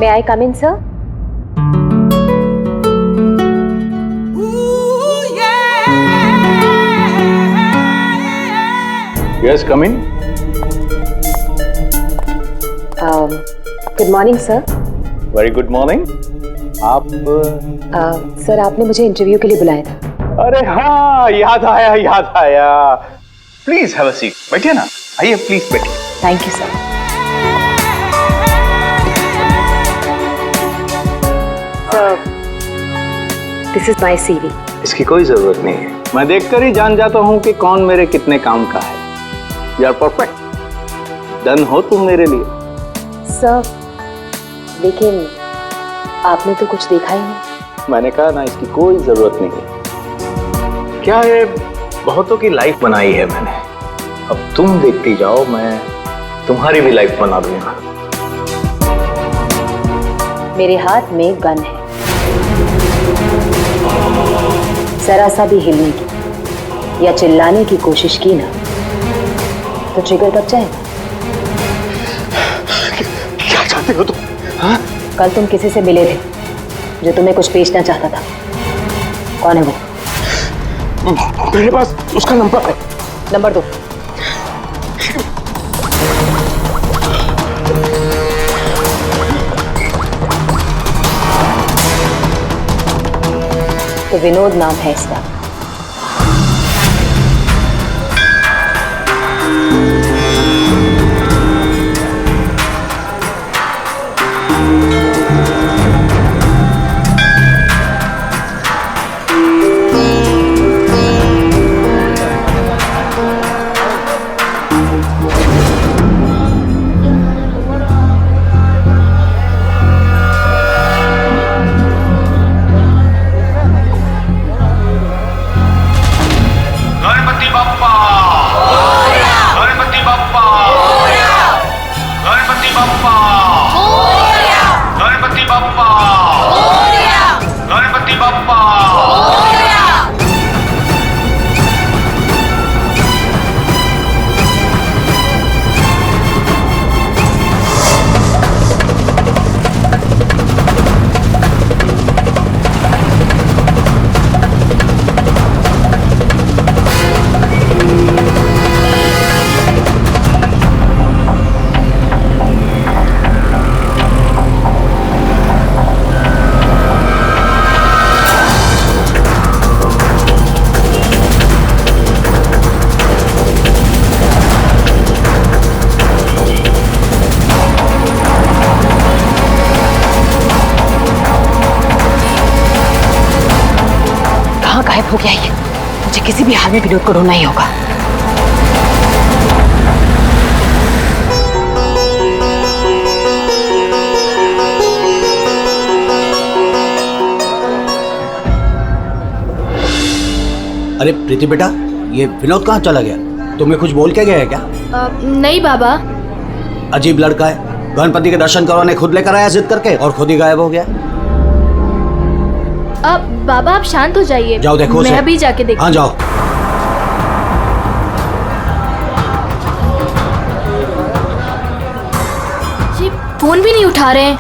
May I come in, sir? Yes, come in. Good morning, sir. Very good morning. आप sir आपने मुझे interview के लिए बुलाया था। अरे हाँ, याद आया। Please have a seat. बैठिए ना, आइए प्लीज बैठिए। Thank you sir. This is my CV। इसकी कोई जरूरत नहीं है, मैं देखकर ही जान जाता हूँ कि कौन मेरे कितने काम का है। यू आर परफेक्ट, डन हो तुम मेरे लिए। सर लेकिन आपने तो कुछ देखा ही नहीं। मैंने कहा ना, इसकी कोई जरूरत नहीं है। क्या है, बहुतों की लाइफ बनाई है मैंने, अब तुम देखती जाओ, मैं तुम्हारी भी लाइफ बना दूंगा। मेरे हाथ में गन है, जरा सा भी हिलने की या चिल्लाने की कोशिश की ना तो ट्रिगर दब जाएगा। क्या चाहते हो तुम? हाँ? कल तुम किसी से मिले थे जो तुम्हें कुछ बेचना चाहता था, कौन है वो? मेरे पास उसका नंबर है। नंबर दो। तो विनोद नाम है इसका। गायब हो गया ये, मुझे किसी भी हाल में विनोद को ढूंढना ही होगा। अरे प्रीति बेटा, ये विनोद कहाँ चला गया? तुम्हें कुछ बोल के गया है क्या? नहीं बाबा। अजीब लड़का है, गणपति के दर्शन करवाने खुद लेकर आया जिद करके और खुद ही गायब हो गया। अब बाबा आप शांत हो जाइए। जाओ देखो मैं अभी जाके देखती हूँ। हाँ जाओ। जी फोन भी नहीं उठा रहे हैं।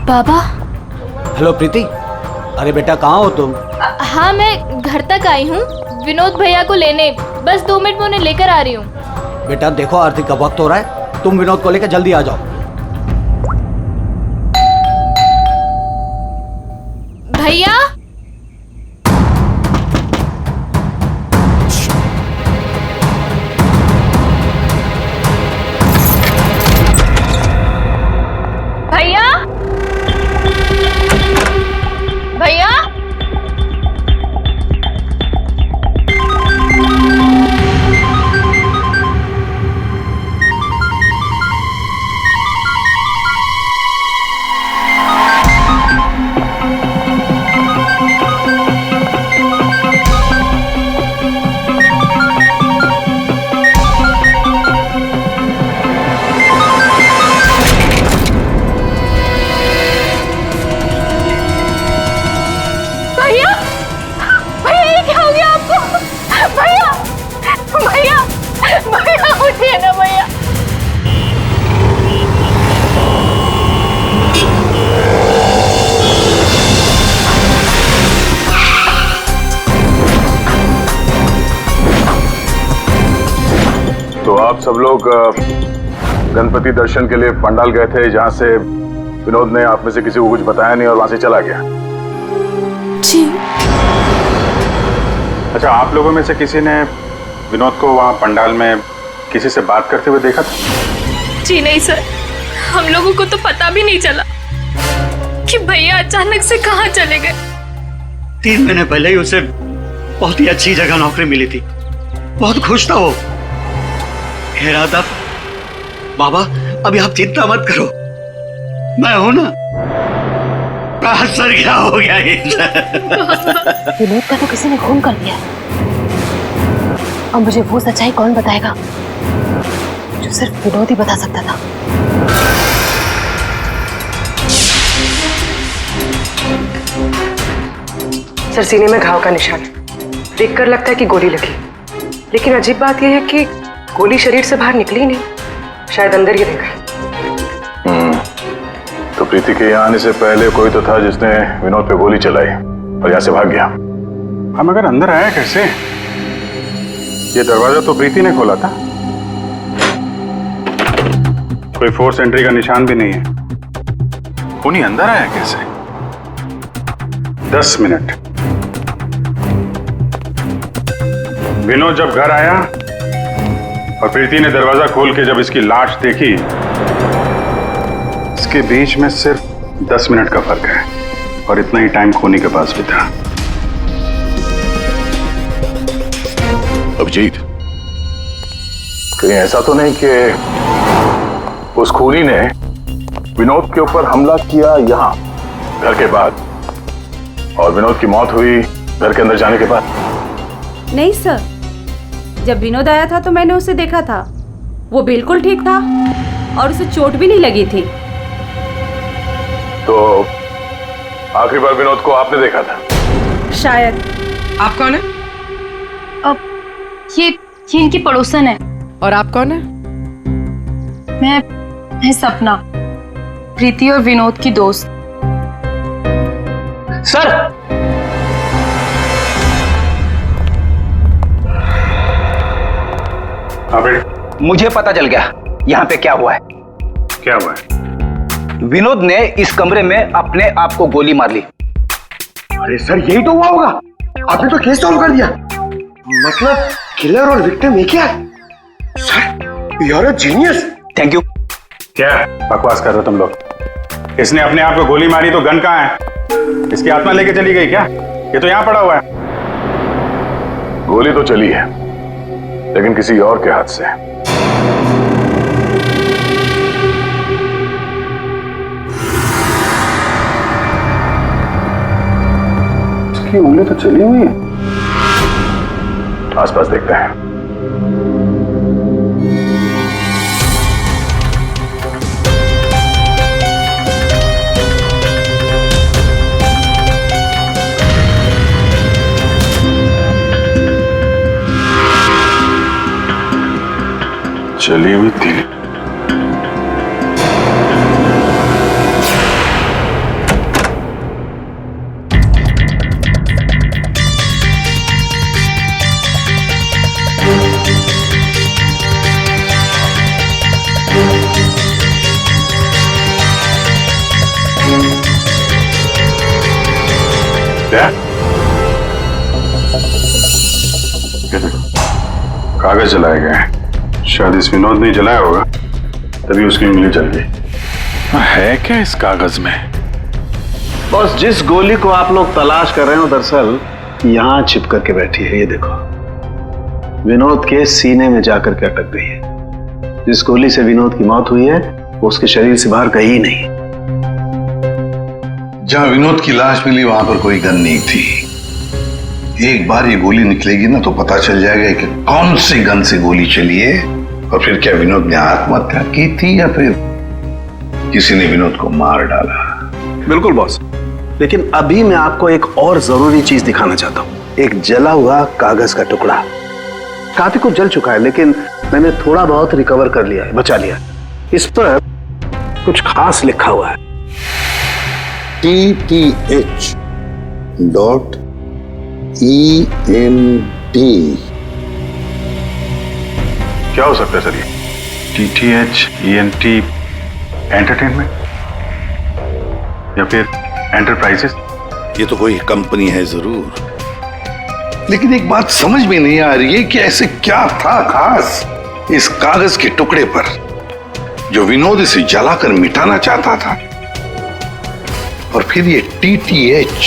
बाबा। हेलो प्रीति, अरे बेटा कहाँ हो तुम? हाँ मैं घर तक आई हूँ विनोद भैया को लेने, बस 2 मिनट में उन्हें लेकर आ रही हूँ। बेटा देखो आरती का वक्त हो रहा है, तुम विनोद को लेकर जल्दी आ जाओ। भैया। भैया। भैया। तो आप सब लोग गणपति दर्शन के लिए पंडाल गए थे, जहां से विनोद ने आप में से किसी को कुछ बताया नहीं और वहां से चला गया। जी। अच्छा, आप लोगों में से किसी ने विनोद को वहां पंडाल में किसी से बात करते हुए देखा था? जी नहीं सर, हम लोगों को तो पता भी नहीं चला कि भैया अचानक से कहाँ चले गए। 3 महीने पहले ही उसे बहुत ही अच्छी जगह नौकरी मिली थी, बहुत खुश था वो। कह रहा था बाबा अभी आप चिंता मत करो, मैं हूं ना। सर क्या हो गया विनोद का तो किसी ने खून कर दिया। अब मुझे वो सच्चाई कौन बताएगा जो सिर्फ विनोद ही बता सकता था। सर, सीने में घाव का निशान है। देखकर लगता है कि गोली लगी, लेकिन अजीब बात यह है कि गोली शरीर से बाहर निकली नहीं, शायद अंदर ही रह गई। तो प्रीति के यहाँ आने से पहले कोई तो था जिसने विनोद पे गोली चलाई और यहाँ से भाग गया। हम अगर अंदर आया कैसे? ये दरवाजा तो प्रीति ने खोला था। कोई फोर्स एंट्री का निशान भी नहीं है। उन्हीं अंदर आया कैसे? 10 मिनट। विनोद जब घर आया और प्रीति ने दरवाजा खोल के जब इसकी लाश देखी, इसके बीच में सिर्फ 10 मिनट का फर्क है और इतना ही टाइम खूनी के पास भी था। अभिजीत, कहीं ऐसा तो नहीं कि उस खूनी ने विनोद के ऊपर हमला किया यहाँ घर के बाद और विनोद की मौत हुई घर के अंदर जाने के बाद? नहीं सर, जब विनोद आया था तो मैंने उसे देखा था, वो बिल्कुल ठीक था और उसे चोट भी नहीं लगी थी। तो आखिरी बार विनोद को आपने देखा था? शायद। आप कौन है? अब ये इनकी पड़ोसन है। और आप कौन है? मैं सपना, प्रीति और विनोद की दोस्त। सर मुझे पता चल गया यहाँ पे क्या हुआ है। क्या हुआ है? विनोद ने इस कमरे में अपने आप को गोली मार ली। अरे सर, यही तो हुआ होगा। आपने तो केस सॉल्व कर दिया। मतलब किलर और विक्टिम एक ही है। Sir, you are a genius. Thank you. क्या बकवास कर रहे हो तुम लोग? इसने अपने आप को गोली मारी तो गन कहाँ है? इसकी आत्मा लेके चली गई क्या? ये तो यहाँ पड़ा हुआ है। गोली तो चली है, लेकिन किसी और के हाथ से। इसकी उंगली तो चली हुई है। आसपास देखते हैं। चली हुई थी। क्या? कागज जलाए गए हैं। शायद इस विनोद ने जलाया होगा, तभी उसकी उंगली जल गई। है क्या इस कागज में? बॉस, जिस गोली को आप लोग तलाश कर रहे हो दरअसल यहाँ छिप करके बैठी है। ये देखो, विनोद के सीने में जाकर के अटक गई है। जिस गोली से विनोद की मौत हुई है वो उसके शरीर से बाहर कहीं नहीं। जहां विनोद की लाश मिली वहां पर कोई गन नहीं थी। एक बार ये गोली निकलेगी ना तो पता चल जाएगा कि कौन सी गन से गोली चली है और फिर क्या विनोद ने आत्महत्या की थी या फिर किसी ने विनोद को मार डाला। बिल्कुल बॉस, लेकिन अभी मैं आपको एक और जरूरी चीज दिखाना चाहता हूँ। एक जला हुआ कागज का टुकड़ा। काफी कुछ जल चुका है लेकिन मैंने थोड़ा बहुत रिकवर कर लिया है, बचा लिया। इस पर कुछ खास लिखा हुआ है। TTH.END। क्या हो सकता है सर ये? TTH ENT एंटरटेनमेंट या फिर एंटरप्राइजेस? ये तो कोई कंपनी है जरूर, लेकिन एक बात समझ में नहीं आ रही है कि ऐसे क्या था खास इस कागज के टुकड़े पर जो विनोद इसे जलाकर मिटाना चाहता था। और फिर ये TTH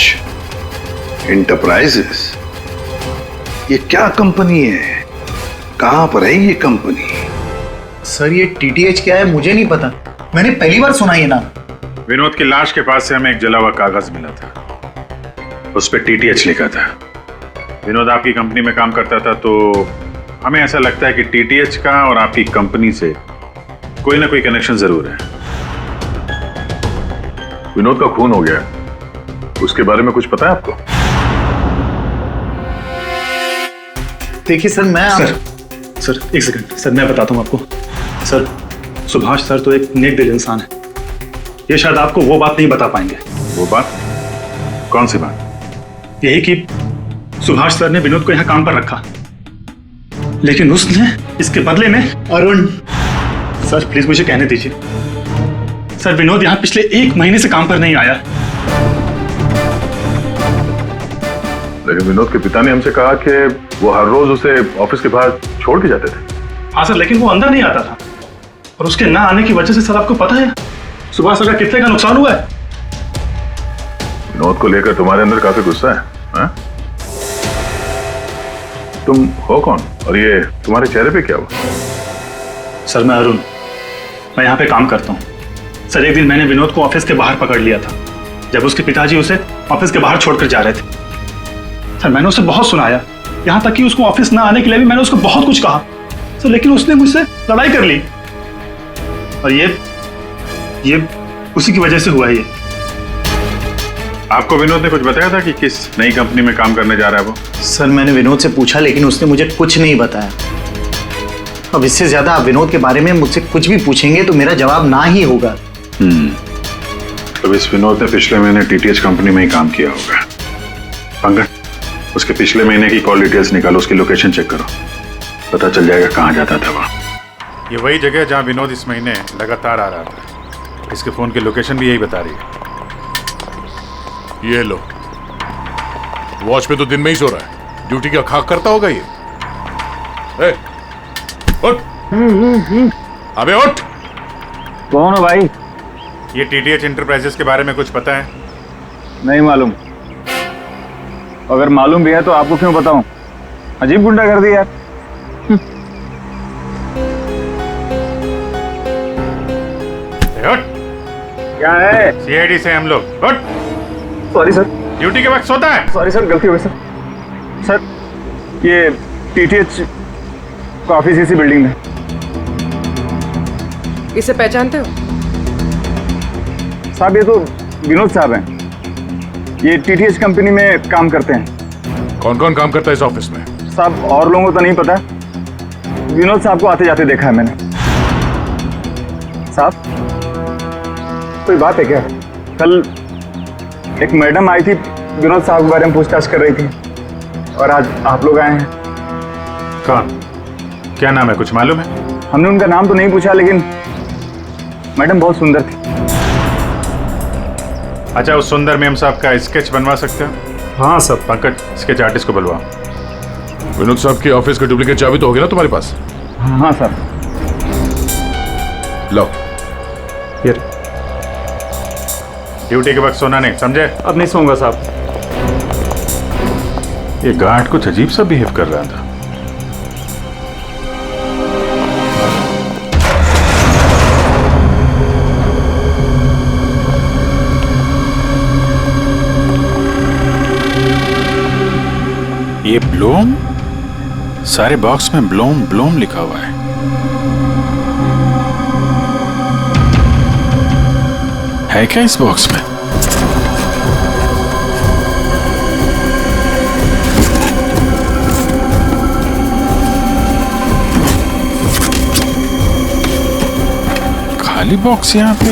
एंटरप्राइजेस, ये क्या कंपनी है? कहां पर है ये कंपनी? सर ये TTH क्या है मुझे नहीं पता, मैंने पहली बार सुना ये नाम। विनोद की लाश के पास से हमें एक जला हुआ कागज मिला था, उस पर TTH लिखा था। विनोद आपकी कंपनी में काम करता था, तो हमें ऐसा लगता है कि TTH का और आपकी कंपनी से कोई ना कोई कनेक्शन जरूर है। विनोद का खून हो गया, उसके बारे में कुछ पता है आपको? देखिए सर सर एक सेकंड सर, मैं बताता हूँ आपको। सर सुभाष सर तो एक नेक दिल इंसान है, ये शायद आपको वो बात नहीं बता पाएंगे। वो बात? कौन सी बात? यही कि सुभाष सर ने विनोद को यहाँ काम पर रखा, लेकिन उसने इसके बदले में अरुण। सर प्लीज मुझे कहने दीजिए। सर विनोद यहाँ पिछले 1 महीने से काम पर नहीं आया। लेकिन विनोद के पिता ने हमसे कहा कि वो हर रोज उसे ऑफिस के बाहर छोड़ के जाते थे। हाँ सर, लेकिन वो अंदर नहीं आता था, और उसके ना आने की वजह से सर आपको पता है सुभाष सर का कितने का नुकसान हुआ है। विनोद को लेकर तुम्हारे अंदर काफी गुस्सा है, हाँ? तुम हो कौन और ये तुम्हारे चेहरे पे क्या हुआ? सर मैं अरुण, मैं यहाँ पे काम करता हूँ। सर एक दिन मैंने विनोद को ऑफिस के बाहर पकड़ लिया था, जब उसके पिताजी उसे ऑफिस के बाहर छोड़कर जा रहे थे। सर मैंने उसे बहुत सुनाया, यहाँ तक कि उसको ऑफिस ना आने के लिए भी मैंने उसको बहुत कुछ कहा सर, लेकिन उसने मुझसे लड़ाई कर ली, और ये उसी की वजह से हुआ है ये। आपको विनोद ने कुछ बताया था कि किस नई कंपनी में काम करने जा रहा है वो? सर मैंने विनोद से पूछा, लेकिन उसने मुझे कुछ नहीं बताया। अब इससे ज्यादा आप विनोद के बारे में मुझसे कुछ भी पूछेंगे तो मेरा जवाब ना ही होगा। तो इस विनोद ने पिछले महीने TTH कंपनी में ही काम किया होगा। पंकज, उसके पिछले महीने की कॉल डिटेल्स निकालो, उसकी लोकेशन चेक करो, पता चल जाएगा कहाँ जाता था वहाँ। ये वही जगह जहाँ विनोद इस महीने लगातार आ रहा था। इसके फोन की लोकेशन भी यही बता रही है। ये लो, वॉच पे तो दिन में ही सो रहा है, ड्यूटी का खाक करता होगा ये। ए, उठ, अबे उठ। कौन हो भाई? ये TTH एंटरप्राइजेस के बारे में कुछ पता है? नहीं मालूम। अगर मालूम भी है तो आपको क्यों बताऊं? अजीब गुंडा कर दी यार। क्या है? CID से हम लोग। उठ। Sorry sir. ड्यूटी के वक्त सोता है? सॉरी सर, गलती हो गई सर। सर ये TTH का ऑफिस इसी बिल्डिंग में। इसे पहचानते हो? साहब ये तो विनोद साहब हैं, ये TTH कंपनी में काम करते हैं। कौन कौन काम करता है इस ऑफिस में? साहब और लोगों को तो नहीं पता, विनोद साहब को आते जाते देखा है मैंने। साहब कोई बात है क्या? कल एक मैडम आई थी, विनोद साहब के बारे में पूछताछ कर रही थी, और आज आप लोग आए हैं। कौन? क्या नाम है, कुछ मालूम है? हमने उनका नाम तो नहीं पूछा, लेकिन मैडम बहुत सुंदर थी। अच्छा, उस सुंदर मैम साहब का स्केच बनवा सकते हो? हाँ सर। पंकज, स्केच आर्टिस्ट को बुलवाओ। विनोद साहब के ऑफिस का डुप्लीकेट चाबी तो होगी ना तुम्हारे पास? हाँ सर। लो ये ड्यूटी के वक्त सोना नहीं, समझे? अब नहीं सोऊंगा साहब। ये गार्ड कुछ अजीब सा बिहेव कर रहा था। ये ब्लूम, सारे बॉक्स में ब्लूम ब्लूम लिखा हुआ है। है क्या इस बॉक्स में? खाली बॉक्स यहाँ पे।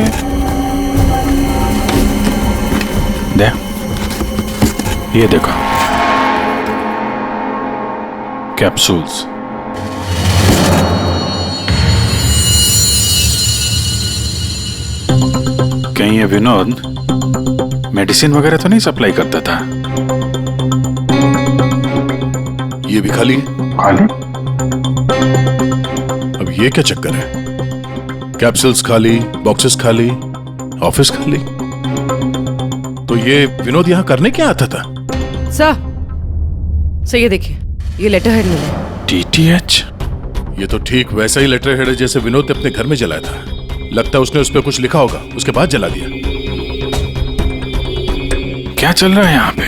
दे, ये देखो, कैप्सूल्स। कहीं ये विनोद मेडिसिन वगैरह तो नहीं सप्लाई करता था? ये भी खाली है। खाली? अब ये क्या चक्कर है? कैप्सूल्स खाली, बॉक्सेस खाली, ऑफिस खाली। तो ये विनोद यहाँ करने क्या आता था? सर ये देखिए, ये लेटर हेड मिला। DTH? ये तो ठीक वैसा ही लेटर हेड है जैसे विनोद ने अपने घर में जलाया था। लगता है उसने उस पर कुछ लिखा होगा, उसके बाद जला दिया। क्या चल रहा है यहाँ पे?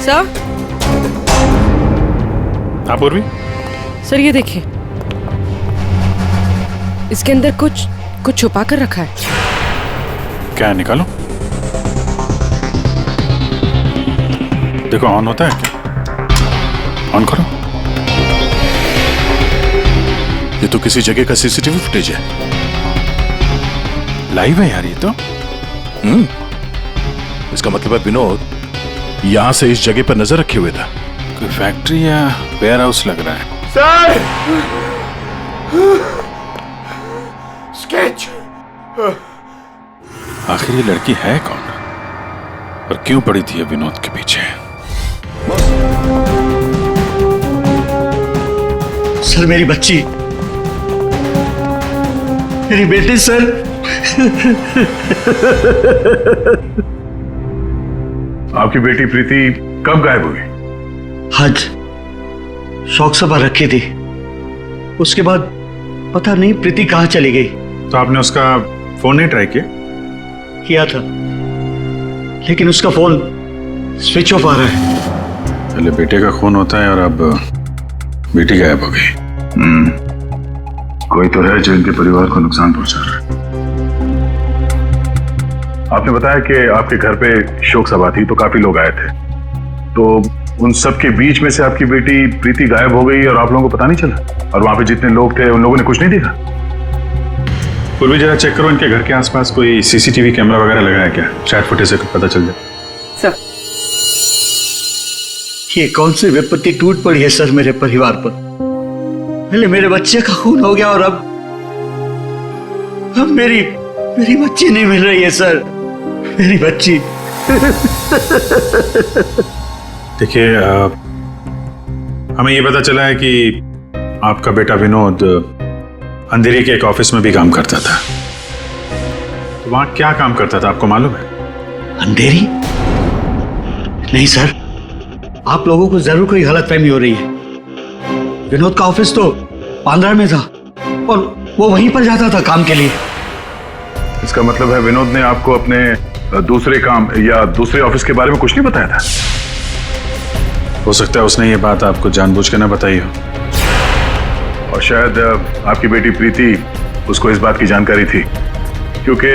सर? हाँ पूर्वी? सर ये देखिए, इसके अंदर कुछ छुपा कर रखा है। क्या निकालो? देखो ऑन होता है क्या? ऑन करो। ये तो किसी जगह का CCTV फुटेज है। लाइव है यार ये तो। इसका मतलब है विनोद यहां से इस जगह पर नजर रखे हुए था। कोई फैक्ट्री या वेयर हाउस लग रहा है। सर! स्केच! आखिर ये लड़की है कौन और क्यों पड़ी थी विनोद के पीछे? सर मेरी बच्ची, मेरी बेटी सर। आपकी बेटी प्रीति कब गायब हुई? आज शौक सभा रखी थी, उसके बाद पता नहीं प्रीति कहाँ चली गई। तो आपने उसका फोन नहीं ट्राई किया था, लेकिन उसका फोन स्विच ऑफ आ रहा है। पहले बेटे का खून होता है और अब बेटी गायब हो गई। कोई तो है जो इनके परिवार को नुकसान पहुंचा रहा है। आपने बताया कि आपके घर पे शोक सभा थी तो काफी लोग आए थे, तो उन सब के बीच में से आपकी बेटी प्रीति गायब हो गई और आप लोगों को पता नहीं चला? और वहां पे जितने लोग थे उन लोगों ने कुछ नहीं देखा? पूर्वी जरा चेक करो इनके घर के आसपास कोई CCTV कैमरा वगैरह लगा है क्या? शायद फुटेज से कुछ पता चल जाए। सर ये कौन सी विपत्ति टूट पड़ी है सर मेरे परिवार पर। पहले मेरे बच्चे का खून हो गया और अब मेरी बच्ची नहीं मिल रही है सर, मेरी बच्ची। देखिए हमें ये पता चला है कि आपका बेटा विनोद अंधेरी के एक ऑफिस में भी काम करता था। तो वहां क्या काम करता था आपको मालूम है? अंधेरी? नहीं सर, आप लोगों को जरूर कोई गलतफहमी हो रही है। विनोद का ऑफिस तो बांद्रा में था और वो वहीं पर जाता था काम के लिए। इसका मतलब है विनोद ने आपको अपने दूसरे काम या दूसरे ऑफिस के बारे में कुछ नहीं बताया था? हो सकता है उसने ये बात आपको जानबूझ के ना बताई हो। और शायद आपकी बेटी प्रीति उसको इस बात की जानकारी थी, क्योंकि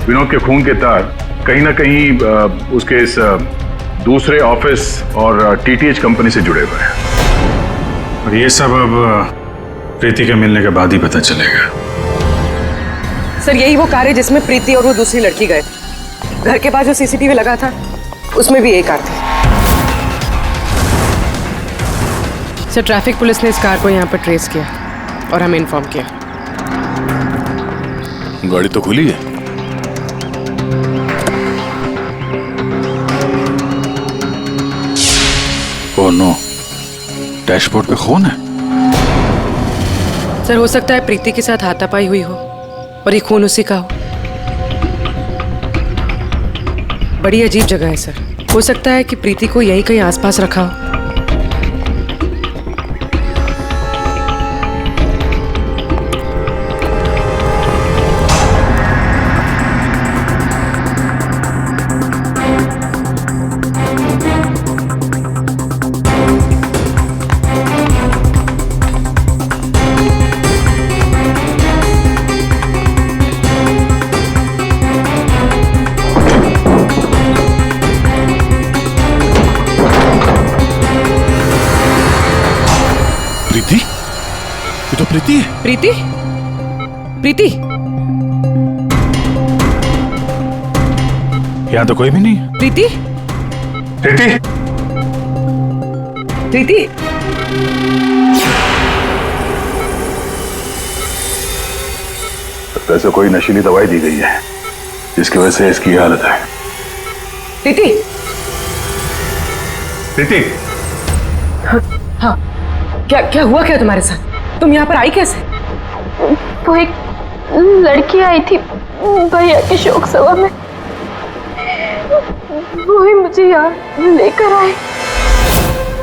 विनोद के खून के तार कहीं ना कहीं उसके इस दूसरे ऑफिस और TTH कंपनी से जुड़े हुए हैं। और ये सब अब प्रीति के मिलने के बाद ही पता चलेगा। सर यही वो कार है जिसमें प्रीति और वो दूसरी लड़की गए। घर के पास जो CCTV लगा था उसमें भी एक कार थी। सर ट्रैफिक पुलिस ने इस कार को यहाँ पर ट्रेस किया और हमें इन्फॉर्म किया। गाड़ी तो खुली है। ओह नो, डैशबोर्ड पे खून है। सर हो सकता है प्रीति के साथ हाथापाई हुई हो और ये खून उसी का हो। बड़ी अजीब जगह है सर, हो सकता है कि प्रीति को यहीं कहीं आसपास रखा हो। ये तो प्रीति है। प्रीति? प्रीति? यहाँ तो कोई भी नहीं है। प्रीति? प्रीति, प्रीति, वैसे कोई नशीली दवाई दी गई है जिसकी वजह से इसकी हालत है। प्रीति, प्रीति, हाँ, क्या क्या हुआ क्या तुम्हारे साथ? तुम यहाँ पर आई कैसे? वो एक लड़की आई थी भैया के शोक सभा में, वो ही मुझे यहाँ लेकर आई।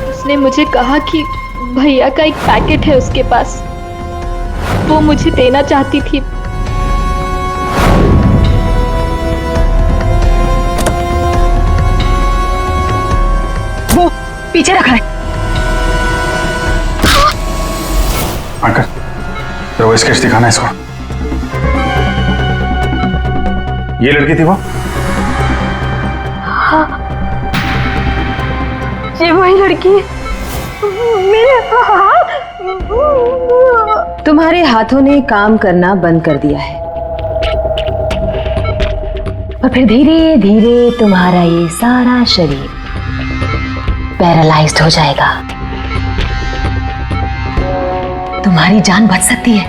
उसने मुझे कहा कि भैया का एक पैकेट है उसके पास, वो मुझे देना चाहती थी। वो पीछे रखा है। अंकल, तो वो स्केच दिखाना है इसको। ये लड़की थी वो? हाँ, ये वही लड़की है। मेरे हाथ, तुम्हारे हाथों ने काम करना बंद कर दिया है और फिर धीरे धीरे तुम्हारा ये सारा शरीर पैरालाइज्ड हो जाएगा। तुम्हारी जान बच सकती है,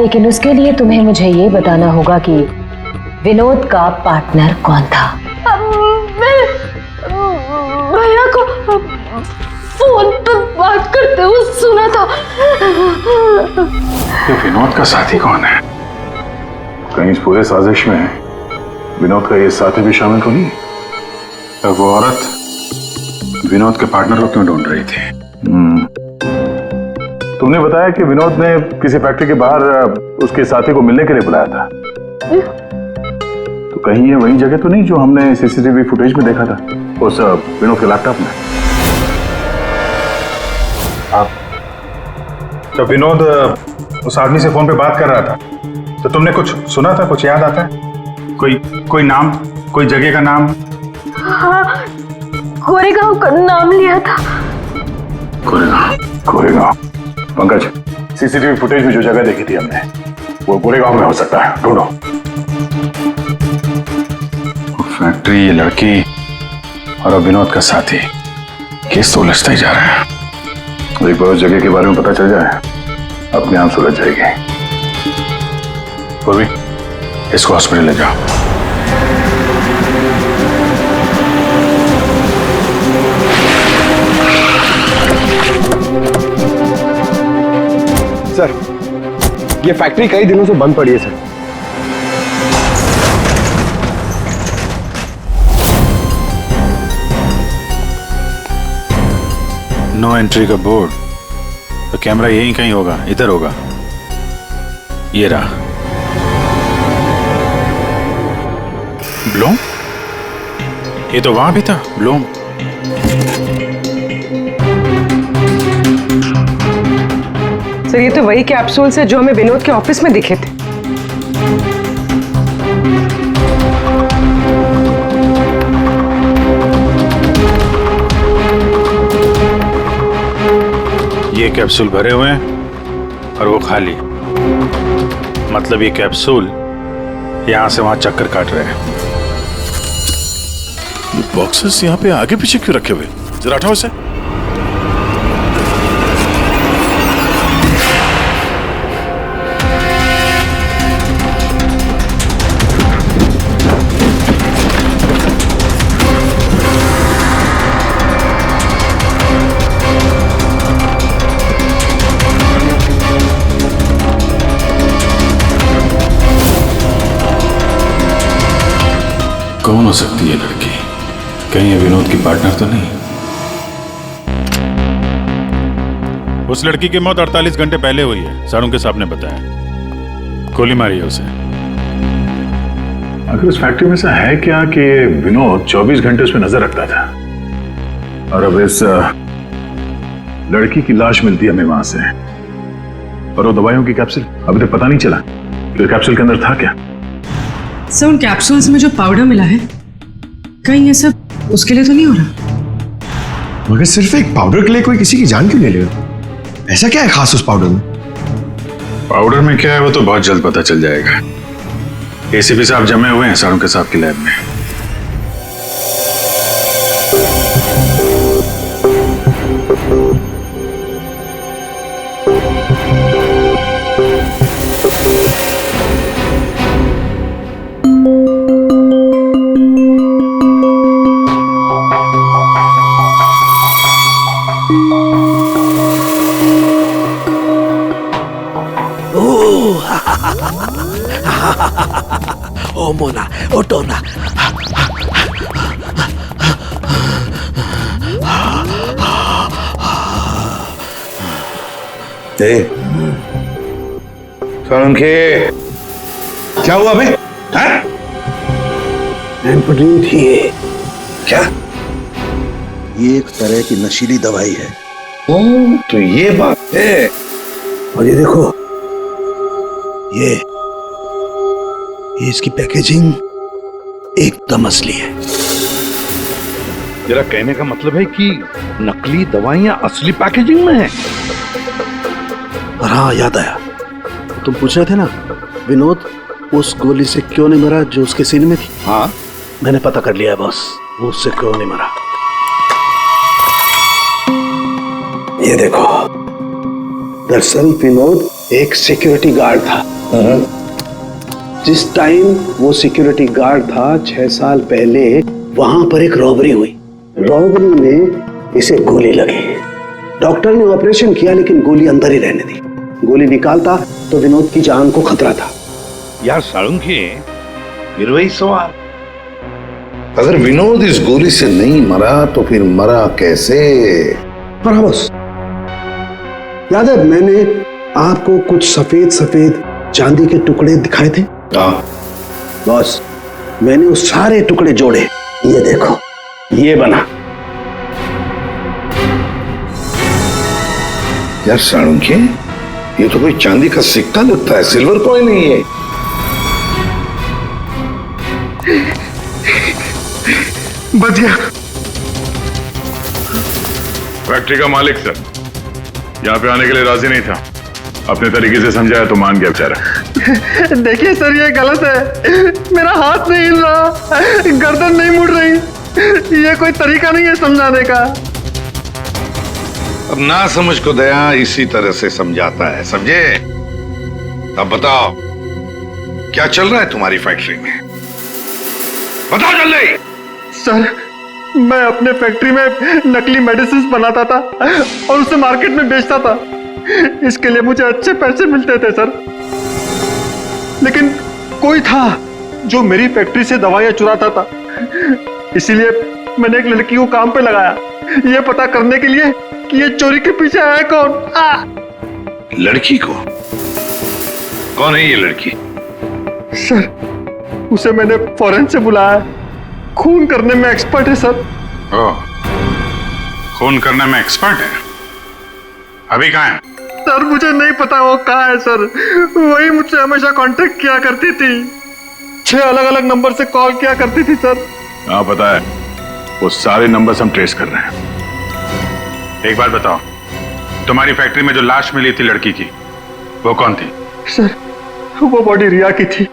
लेकिन उसके लिए तुम्हें मुझे ये बताना होगा कि विनोद का पार्टनर कौन था। भैया को फोन पर बात करते हुए सुना था। ये विनोद का साथी कौन है? कहीं इस पूरे साजिश में विनोद का ये साथी भी शामिल तो नहीं? और वो औरत विनोद के पार्टनर को क्यों ढूंढ रही थी? तुमने बताया कि विनोद ने किसी फैक्ट्री के बाहर उसके साथी को मिलने के लिए बुलाया था, तो कहीं ये वही जगह तो नहीं जो हमने सीसीटीवी फुटेज में देखा था उस विनोद के लैपटॉप में? आप तो विनोद उस आदमी से फोन पे बात कर रहा था, तो तुमने कुछ सुना था? कुछ याद आता है? कोई नाम, कोई जगह का नाम? हाँ, गोरेगांव का नाम लिया था। गोरेगांव। पंकज, सीसीटीवी फुटेज में जो जगह देखी थी हमने वो गोरेगांव में हो सकता है, ढूंढो। फैक्ट्री, ये लड़की और अब विनोद का साथी, केस तो उलझता ही जा रहा है। एक बार उस जगह के बारे में पता चल जाए अपने आप सुलझ जाएगी। पूर्वी, इसको हॉस्पिटल ले जाओ। सर, ये फैक्ट्री कई दिनों से बंद पड़ी है सर। नो एंट्री का बोर्ड, तो कैमरा यहीं कहीं होगा, इधर होगा। ये रहा। ब्लूम? ये तो वहां भी था, ब्लूम। सर, ये तो वही कैप्सूल्स है जो हमें विनोद के ऑफिस में दिखे थे। ये कैप्सूल भरे हुए हैं और वो खाली, मतलब ये कैप्सूल यहां से वहां चक्कर काट रहे हैं। ये बॉक्सेस यहाँ पे आगे पीछे क्यों रखे हुए? जरा हटाओ इसे। कौन हो सकती है लड़की? कहीं ये विनोद की पार्टनर तो नहीं? उस लड़की की मौत 48 घंटे पहले हुई है, सारुंके साहब ने बताया। गोली मारी है उसे। आखिर उस फैक्ट्री में ऐसा है क्या कि विनोद 24 घंटे उसमें नजर रखता था, और अब इस लड़की की लाश मिलती है हमें वहां से, और वो दवाइयों की कैप्सूल अभी तक पता नहीं चला कि कैप्सूल के अंदर था क्या। सर, उन कैप्सूल्स में जो पाउडर मिला है, कहीं ये सब उसके लिए तो नहीं हो रहा? मगर सिर्फ एक पाउडर के लिए कोई किसी की जान क्यों ले लेगा? ऐसा क्या है खास उस पाउडर में? पाउडर में क्या है वो तो बहुत जल्द पता चल जाएगा। एसीपी साहब जमे हुए हैं सारुंके साहब की लैब में। ओ मोना, ओ टोना। सोलंकी, क्या हुआ बे? एम्फेटामिन थी ये। क्या? ये एक तरह की नशीली दवाई है। ओ, तो ये बात है। और ये देखो, ये इसकी पैकेजिंग एकदम असली है। तेरा कहने का मतलब है कि नकली दवाइयां असली पैकेजिंग में है? और हाँ, याद आया, तुम पूछ रहे थे ना विनोद उस गोली से क्यों नहीं मरा जो उसके सीने में थी। हाँ, मैंने पता कर लिया है बॉस, वो उससे क्यों नहीं मरा। ये देखो, दरअसल विनोद एक सिक्योरिटी गार्ड था। जिस टाइम वो सिक्योरिटी गार्ड था 6 साल पहले वहां पर एक रॉबरी हुई। रॉबरी में इसे गोली लगी। डॉक्टर ने ऑपरेशन किया लेकिन गोली अंदर ही रहने दी। गोली निकालता तो विनोद की जान को खतरा था। यार सालुंकी, फिर वही सवाल, अगर विनोद इस गोली से नहीं मरा तो फिर मरा कैसे? पर बॉस, याद है मैंने आपको कुछ सफेद सफेद चांदी के टुकड़े दिखाए थे? बॉस, मैंने उस सारे टुकड़े जोड़े, ये देखो, ये बना। यार सालुंकी, ये तो कोई चांदी का सिक्का लगता है, सिल्वर कॉइन नहीं है। बच गया। फैक्ट्री का मालिक सर यहाँ पे आने के लिए राजी नहीं था। अपने तरीके से समझाया तो मान गया बेचारा। देखिए सर, ये गलत है। मेरा हाथ नहीं हिल रहा, गर्दन नहीं मुड़ रही। ये कोई तरीका नहीं है समझाने का। अब ना समझ को दया इसी तरह से समझाता है, समझे? अब बताओ, क्या चल रहा है तुम्हारी फैक्ट्री में? बताओ जल्दी। सर, मैं अपने फैक्ट्री में नकली मेडिसिन बनाता था और उसे मार्केट में बेचता था। इसके लिए मुझे अच्छे पैसे मिलते थे सर। लेकिन कोई था जो मेरी फैक्ट्री से दवाइयां चुराता था। इसीलिए मैंने एक लड़की को काम पे लगाया, ये पता करने के लिए कि ये चोरी के पीछे है कौन। लड़की को? कौन है ये लड़की? सर, उसे मैंने फॉरेन से बुलाया। खून करने में एक्सपर्ट है सर। खून करने में एक्सपर्ट है? अभी कहाँ है? सर, मुझे नहीं पता वो कहाँ है सर। वही मुझसे हमेशा कांटेक्ट किया करती थी। 6 अलग अलग नंबर से कॉल किया करती थी सर। हाँ पता है, वो सारे नंबर्स हम ट्रेस कर रहे हैं। एक बात बताओ, तुम्हारी फैक्ट्री में जो लाश मिली थी लड़की की, वो कौन थी? सर, वो बॉडी रिया की थी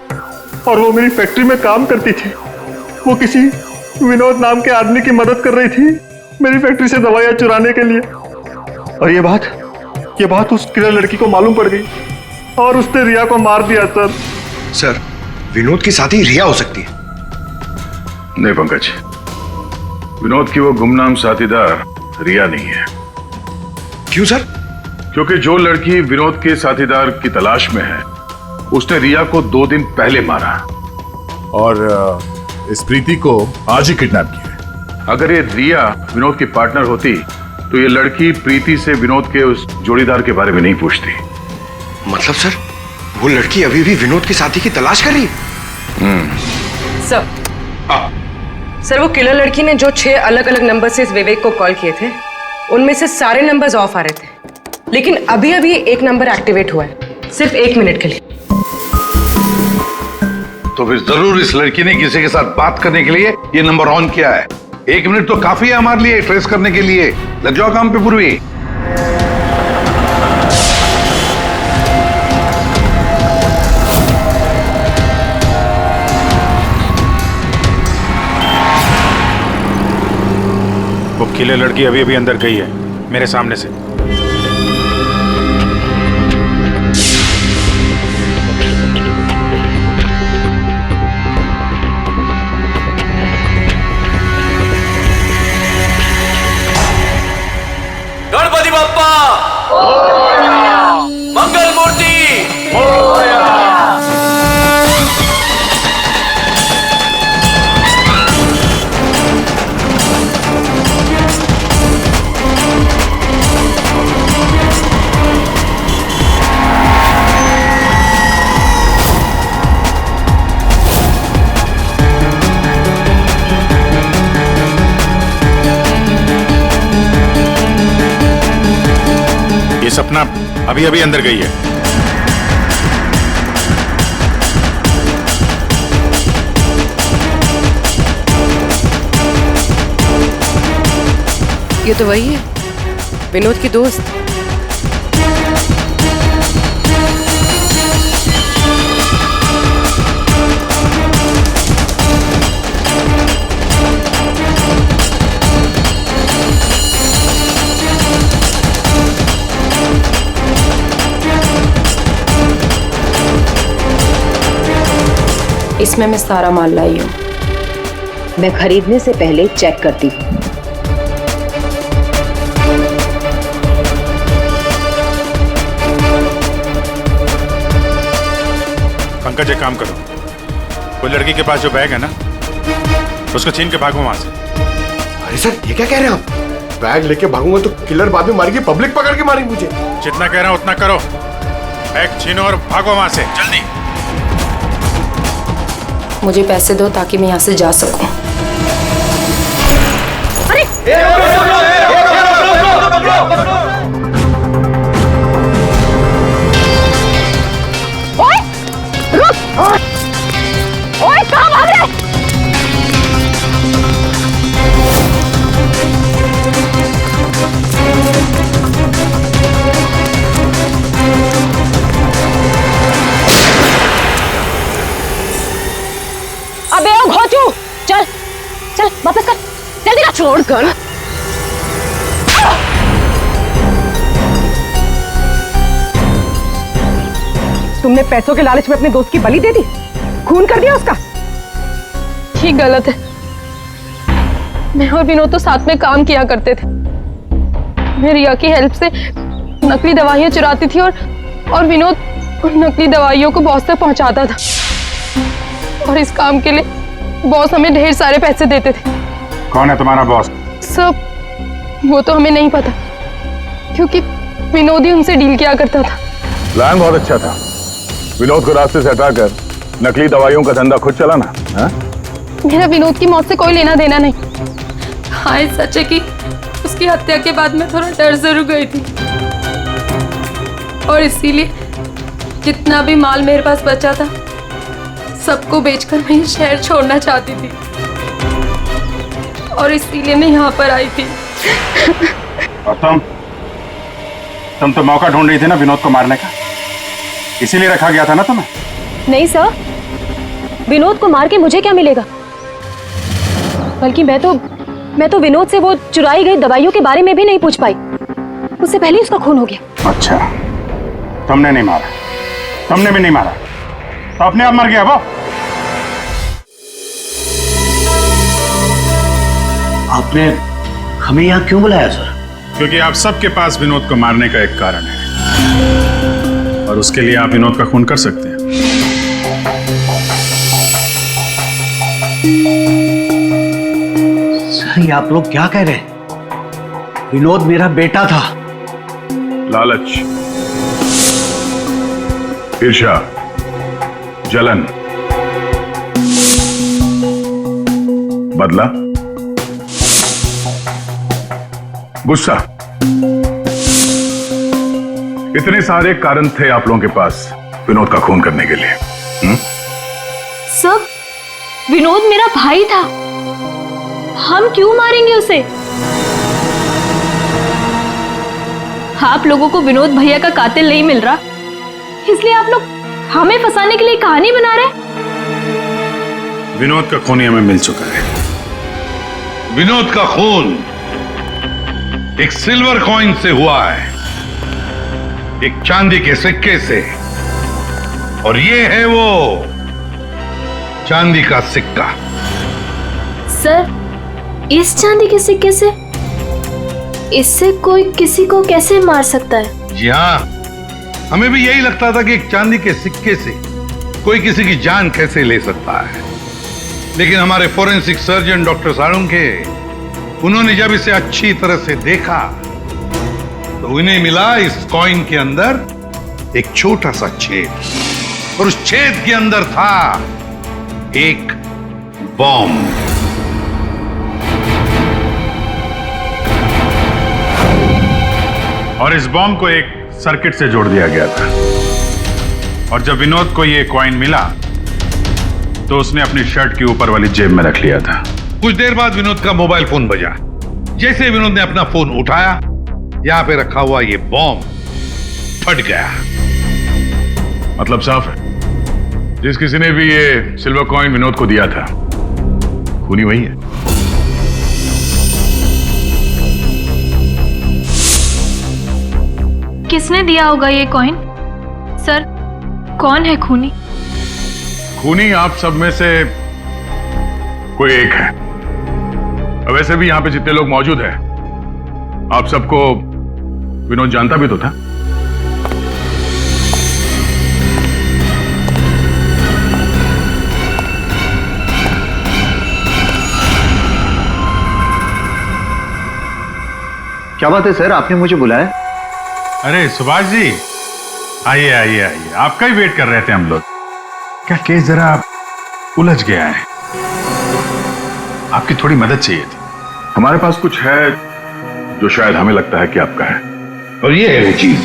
और वो मेरी फैक्ट्री में काम करती थी। वो किसी विनोद नाम के आदमी की मदद कर रही थी मेरी फैक्ट्री से दवाइयां चुराने के लिए। और ये बात उस किलर लड़की को मालूम पड़ गई और उसने रिया को मार दिया सर। सर, विनोद की साथी रिया हो सकती है। नहीं पंकज, विनोद की वो गुमनाम साथीदार रिया नहीं है। क्यों सर? क्योंकि जो लड़की विनोद के साथीदार की तलाश में है उसने रिया को 2 दिन पहले मारा और इस प्रीति को आज ही किडनैप किया। अगर ये रिया विनोद की पार्टनर होती तो ये लड़की प्रीति से विनोद के उस जोड़ीदार के बारे में नहीं पूछती। मतलब सर, वो लड़की अभी भी विनोद के साथी की तलाश कर रही है? सर, वो किलर लड़की ने जो 6 अलग अलग नंबर से इस विवेक को कॉल किए थे, उनमें से सारे नंबर्स ऑफ आ रहे थे। लेकिन अभी अभी एक नंबर एक्टिवेट हुआ है, सिर्फ 1 मिनट के लिए। तो फिर जरूर इस लड़की ने किसी के साथ बात करने के लिए ये नंबर ऑन किया है। 1 मिनट तो काफी है हमारे लिए ट्रेस करने के लिए। लग जाओ काम पे पूर्वी। वो किले लड़की अभी अभी अंदर गई है मेरे सामने से। गणपति बप्पा मंगल मूर्ति सपना अभी अभी अंदर गई है। ये तो वही है, विनोद की दोस्त। इसमें मैं सारा माल लाई हूँ। मैं खरीदने से पहले चेक करती हूँ। पंकज एक काम करो, वो लड़की के पास जो बैग है ना, उसको छीन के भागो वहां से। अरे सर ये क्या कह रहे हैं आप? बैग लेके भागूंगा तो किलर बाद में मारेगी, पब्लिक पकड़ के मारेगी मुझे। जितना कह रहा हूं उतना करो, बैग छीनो और भागो वहां से जल्दी। मुझे पैसे दो ताकि मैं यहाँ से जा सकूं। अरे ओए कहाँ भाग रहे? अबे ओ घोचू, चल चल वापस कर, जल्दी कर। छोड़ कर। तुमने पैसों के लालच में अपने दोस्त की बलि दे दी, खून कर दिया उसका। ये गलत है। मैं और विनोद तो साथ में काम किया करते थे। मैं रिया की हेल्प से नकली दवाइयां चुराती थी और विनोद उन नकली दवाइयों को बॉस तक पहुंचाता था। और इस काम के लिए बॉस हमें ढेर सारे पैसे देते थे। कौन है तुम्हारा बॉस? सब वो तो हमें नहीं पता, क्योंकि विनोद ही उनसे डील किया करता था। प्लान बहुत अच्छा था, विनोद को रास्ते से हटाकर नकली दवाइयों का धंधा खुद चलाना। मेरा विनोद की मौत से कोई लेना देना नहीं। हाँ सच है कि उसकी हत्या के बाद मैं थोड़ा डर जरूर गई थी, और इसीलिए जितना भी माल मेरे पास बचा था सबको बेचकर मैं ये शहर छोड़ना चाहती थी, और इसीलिए मैं यहाँ पर आई थी। और तुम तो मौका ढूंढ रही थी ना विनोद को मारने का, इसीलिए रखा गया था ना तुम्हें? नहीं सर, विनोद को मार के मुझे क्या मिलेगा? बल्कि मैं तो विनोद से वो चुराई गई दवाइयों के बारे में भी नहीं पूछ पाई, उससे पहले ही उसका खून हो गया। अच्छा, तुमने नहीं मारा, तुमने भी नहीं मारा, तो अपने आप मर गया वो। आपने हमें यहाँ क्यों बुलाया सर? क्योंकि आप सबके पास विनोद को मारने का एक कारण है, और उसके लिए आप विनोद का खून कर सकते हैं। सर ये आप लोग क्या कह रहे हैं? विनोद मेरा बेटा था। लालच, ईर्ष्या, जलन, बदला, गुस्सा, इतने सारे कारण थे आप लोगों के पास विनोद का खून करने के लिए। सर, विनोद मेरा भाई था, हम क्यों मारेंगे उसे? आप लोगों को विनोद भैया का कातिल नहीं मिल रहा, इसलिए आप लोग हमें फंसाने के लिए कहानी बना रहे हैं। विनोद का खून हमें मिल चुका है। विनोद का खून एक सिल्वर कॉइन से हुआ है, एक चांदी के सिक्के से, और ये है वो चांदी का सिक्का। सर, इस चांदी के सिक्के से? इससे कोई किसी को कैसे मार सकता है? जी हाँ, हमें भी यही लगता था कि एक चांदी के सिक्के से कोई किसी की जान कैसे ले सकता है, लेकिन हमारे फोरेंसिक सर्जन डॉक्टर साळुंखे, उन्होंने जब इसे अच्छी तरह से देखा तो उन्हें मिला इस कॉइन के अंदर एक छोटा सा छेद, और उस छेद के अंदर था एक बॉम्ब। और इस बॉम्ब को एक सर्किट से जोड़ दिया गया था। और जब विनोद को ये कॉइन मिला तो उसने अपनी शर्ट के ऊपर वाली जेब में रख लिया था। कुछ देर बाद विनोद का मोबाइल फोन बजा। जैसे विनोद ने अपना फोन उठाया, यहां पे रखा हुआ ये बॉम्ब फट गया। मतलब साफ है, जिस किसी ने भी ये सिल्वर कॉइन विनोद को दिया था, खूनी वही है। किसने दिया होगा ये कॉइन? सर, कौन है खूनी? खूनी आप सब में से कोई एक है। वैसे भी यहां पे जितने लोग मौजूद हैं, आप सबको विनोद जानता भी तो था। क्या बात है सर, आपने मुझे बुलाया? अरे सुभाष जी, आइए आइए आइए, आपका ही वेट कर रहे थे हम लोग। क्या केस जरा उलझ गया है, आपकी थोड़ी मदद चाहिए थी। हमारे पास कुछ है जो शायद हमें लगता है कि आपका है, और ये है वो चीज।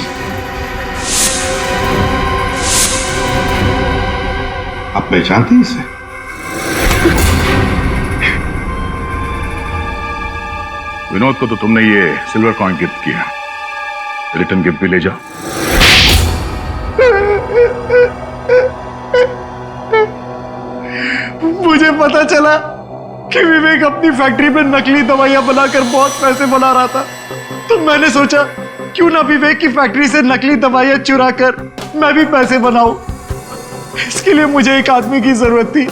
आप पहचानते हैं इसे? विनोद को तो तुमने ये सिल्वर कॉइन गिफ्ट किया, रिटर्न गिफ्ट भी ले जाओ। मुझे पता चला कि विवेक अपनी फैक्ट्री में नकली दवाइयां बनाकर बहुत पैसे बना रहा था, तो मैंने सोचा क्यों ना विवेक की फैक्ट्री से नकली दवाइयां चुरा कर मैं भी पैसे बनाऊं। इसके लिए मुझे एक आदमी की जरूरत थी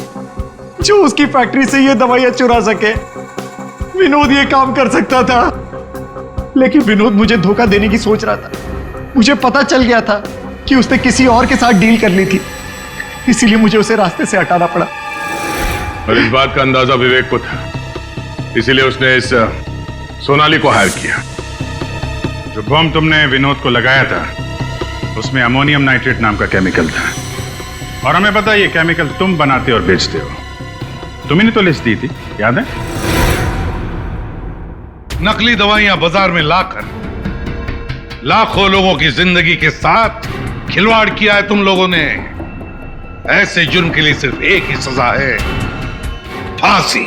जो उसकी फैक्ट्री से ये दवाइयां चुरा सके। विनोद ये काम कर सकता था, लेकिन विनोद मुझे धोखा देने की सोच रहा था। मुझे पता चल गया था कि उसने किसी और के साथ डील कर ली थी, इसीलिए मुझे उसे रास्ते से हटाना पड़ा। और इस बात का अंदाजा विवेक को था, इसीलिए उसने इस सोनाली को हायर किया। जो बम तुमने विनोद को लगाया था उसमें अमोनियम नाइट्रेट नाम का केमिकल था, और हमें पता है ये केमिकल तुम बनाते और बेचते हो। तुम्ही ने तो लिस्ट दी थी, याद है? नकली दवाइयां बाजार में लाकर लाखों लोगों की जिंदगी के साथ खिलवाड़ किया है तुम लोगों ने। ऐसे जुर्म के लिए सिर्फ एक ही सजा है, फांसी।